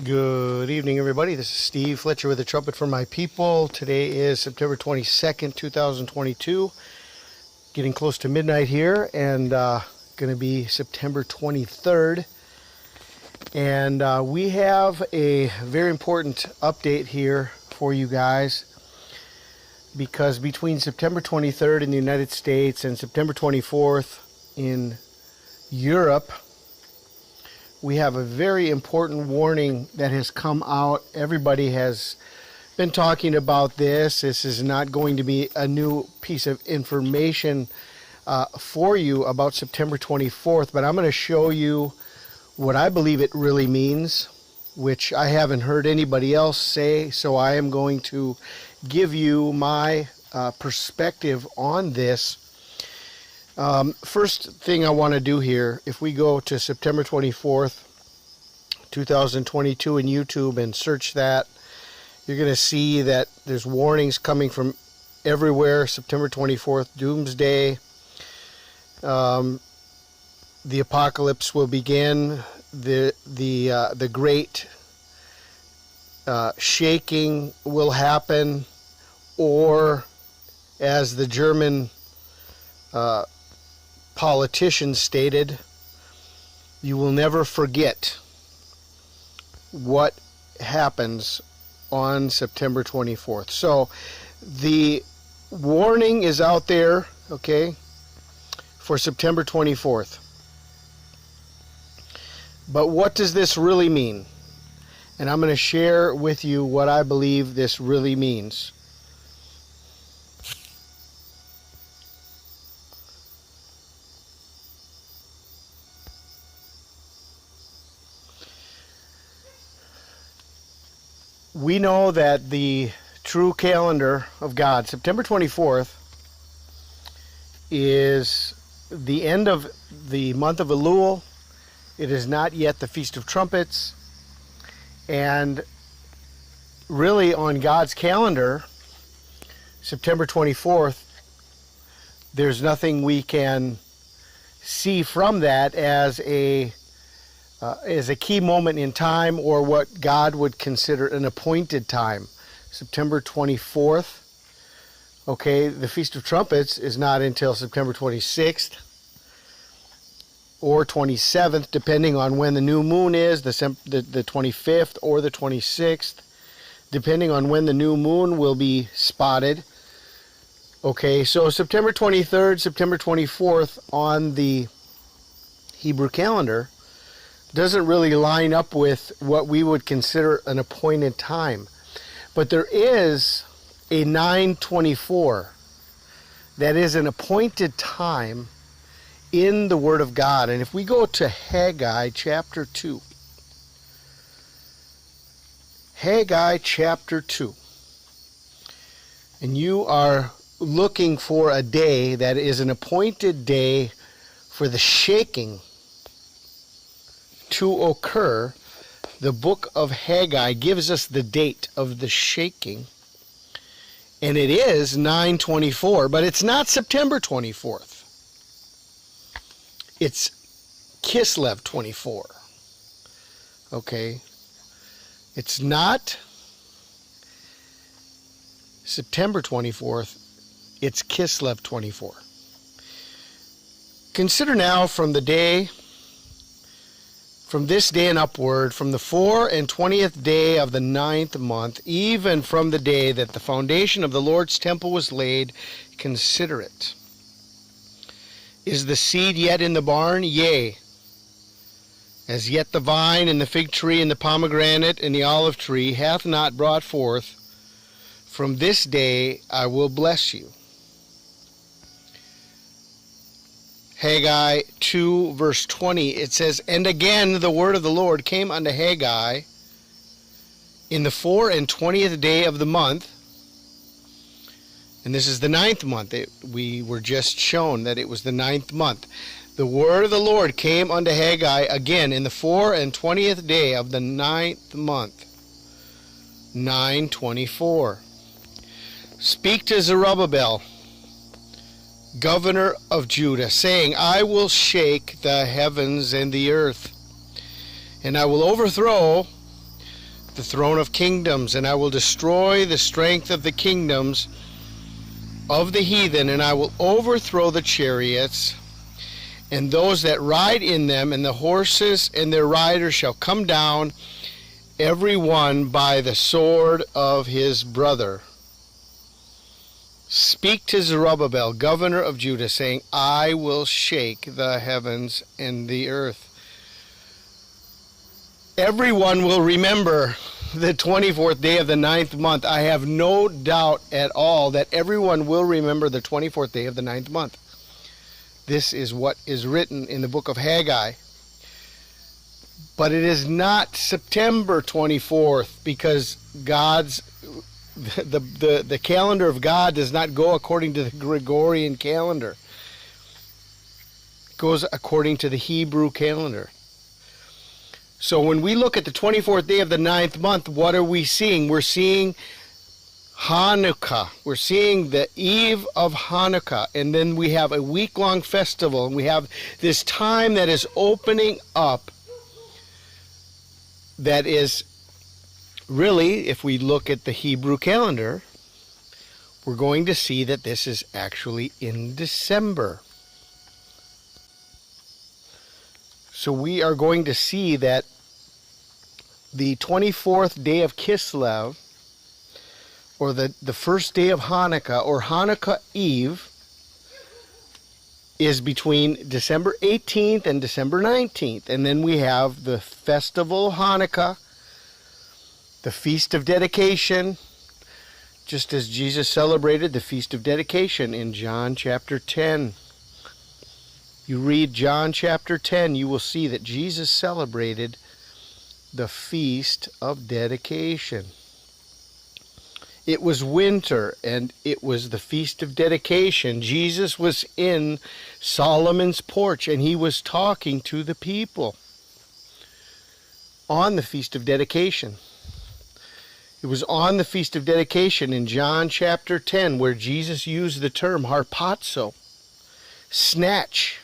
Good evening, everybody. This is Steve Fletcher with a trumpet for my people. Today is September 22nd, 2022. Getting close to midnight here, and going to be September 23rd. And we have a very important update here for you guys, because between September 23rd in the United States and September 24th in Europe, we have a very important warning that has come out. Everybody has been talking about this. This is not going to be a new piece of information for you about September 24th, but I'm going to show you what I believe it really means, which I haven't heard anybody else say, so I am going to give you my perspective on this. First thing I want to do here, if we go to September 24th, 2022 in YouTube and search that, you're going to see that there's warnings coming from everywhere. September 24th, Doomsday. The apocalypse will begin. The great shaking will happen, or as the German politician stated, you will never forget what happens on September 24th. So the warning is out there, okay, for September 24th. But what does this really mean? And I'm going to share with you what I believe this really means. We know that the true calendar of God, September 24th, is the end of the month of Elul. It is not yet the Feast of Trumpets. And really, on God's calendar, September 24th, there's nothing we can see from that as a key moment in time, or what God would consider an appointed time. September 24th, okay, the Feast of Trumpets is not until September 26th or 27th, depending on when the new moon is, the 25th or the 26th, depending on when the new moon will be spotted. Okay, so September 23rd, September 24th on the Hebrew calendar doesn't really line up with what we would consider an appointed time. But there is a 9/24 that is an appointed time in the Word of God. And if we go to Haggai chapter 2, Haggai chapter 2, and you are looking for a day that is an appointed day for the shaking to occur, the book of Haggai gives us the date of the shaking, and it is 9/24, but it's not September 24th. It's Kislev 24. Okay? It's not September 24th, it's Kislev 24. Consider now from this day and upward, from the 24th day of the 9th month, even from the day that the foundation of the Lord's temple was laid, consider it. Is the seed yet in the barn? Yea. As yet the vine and the fig tree and the pomegranate and the olive tree hath not brought forth, from this day I will bless you. Haggai 2 verse 20, it says, And again the word of the Lord came unto Haggai in the 24th day of the month, and this is the 9th month. We were just shown that it was the 9th month. The word of the Lord came unto Haggai again in the 24th day of the 9th month, 9/24. Speak to Zerubbabel, governor of Judah, saying, I will shake the heavens and the earth, and I will overthrow the throne of kingdoms, and I will destroy the strength of the kingdoms of the heathen, and I will overthrow the chariots and those that ride in them, and the horses and their riders shall come down, every one by the sword of his brother. Speak to Zerubbabel, governor of Judah, saying, I will shake the heavens and the earth. Everyone will remember the 24th day of the 9th month. I have no doubt at all that everyone will remember the 24th day of the 9th month. This is what is written in the book of Haggai. But it is not September 24th, because the calendar of God does not go according to the Gregorian calendar. It goes according to the Hebrew calendar. So when we look at the 24th day of the 9th month, what are we seeing? We're seeing Hanukkah. We're seeing the eve of Hanukkah. And then we have a week-long festival. And we have this time that is opening up that is really, if we look at the Hebrew calendar, we're going to see that this is actually in December. So we are going to see that the 24th day of Kislev, or the first day of Hanukkah, or Hanukkah Eve, is between December 18th and December 19th. And then we have the festival of Hanukkah, the Feast of Dedication, just as Jesus celebrated the Feast of Dedication in John chapter 10. You read John chapter 10, you will see that Jesus celebrated the Feast of Dedication. It was winter, and it was the Feast of Dedication. Jesus was in Solomon's porch, and he was talking to the people on the Feast of Dedication. It was on the Feast of Dedication in John chapter 10 where Jesus used the term harpazo, snatch.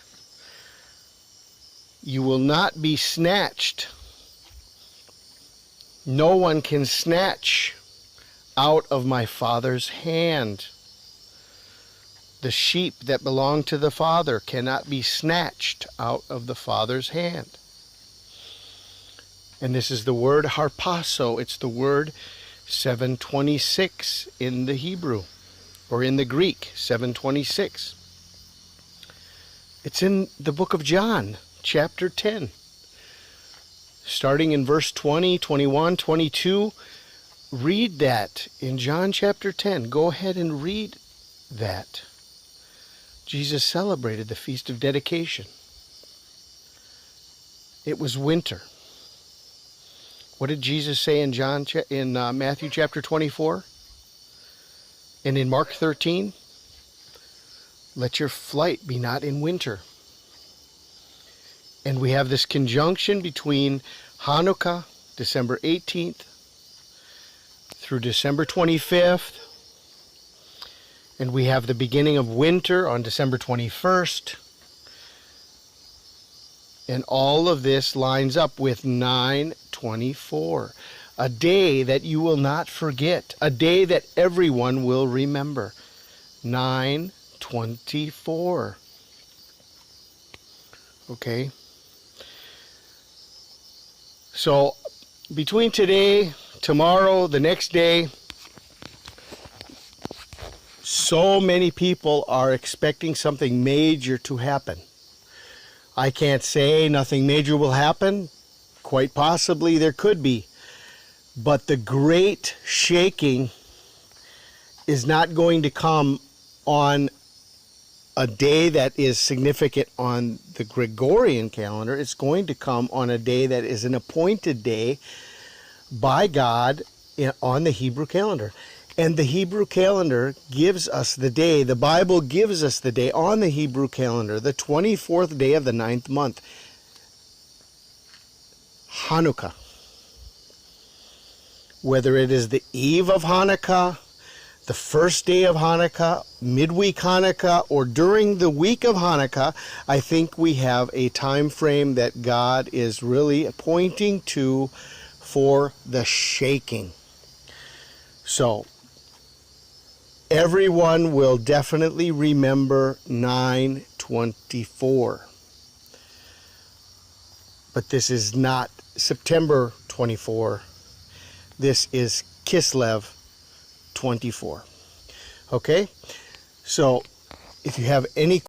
You will not be snatched. No one can snatch out of my Father's hand. The sheep that belong to the Father cannot be snatched out of the Father's hand. And this is the word harpazo. It's the word 726 in the Hebrew, or in the Greek, 726. It's in the book of John, chapter 10. Starting in verse 20, 21, 22, read that in John chapter 10. Go ahead and read that. Jesus celebrated the Feast of Dedication. It was winter. What did Jesus say in Matthew chapter 24? And in Mark 13? Let your flight be not in winter. And we have this conjunction between Hanukkah, December 18th, through December 25th. And we have the beginning of winter on December 21st. And all of this lines up with 9/24, a day that you will not forget, a day that everyone will remember. 9/24. Okay? So, between today, tomorrow, the next day, so many people are expecting something major to happen. I can't say nothing major will happen. Quite possibly there could be. But the great shaking is not going to come on a day that is significant on the Gregorian calendar. It's going to come on a day that is an appointed day by God on the Hebrew calendar. And the Hebrew calendar gives us the day, the Bible gives us the day on the Hebrew calendar, the 24th day of the 9th month, Hanukkah. Whether it is the eve of Hanukkah, the first day of Hanukkah, midweek Hanukkah, or during the week of Hanukkah, I think we have a time frame that God is really pointing to for the shaking. So everyone will definitely remember 9/24. But this is not September 24. This is Kislev 24. Okay? So if you have any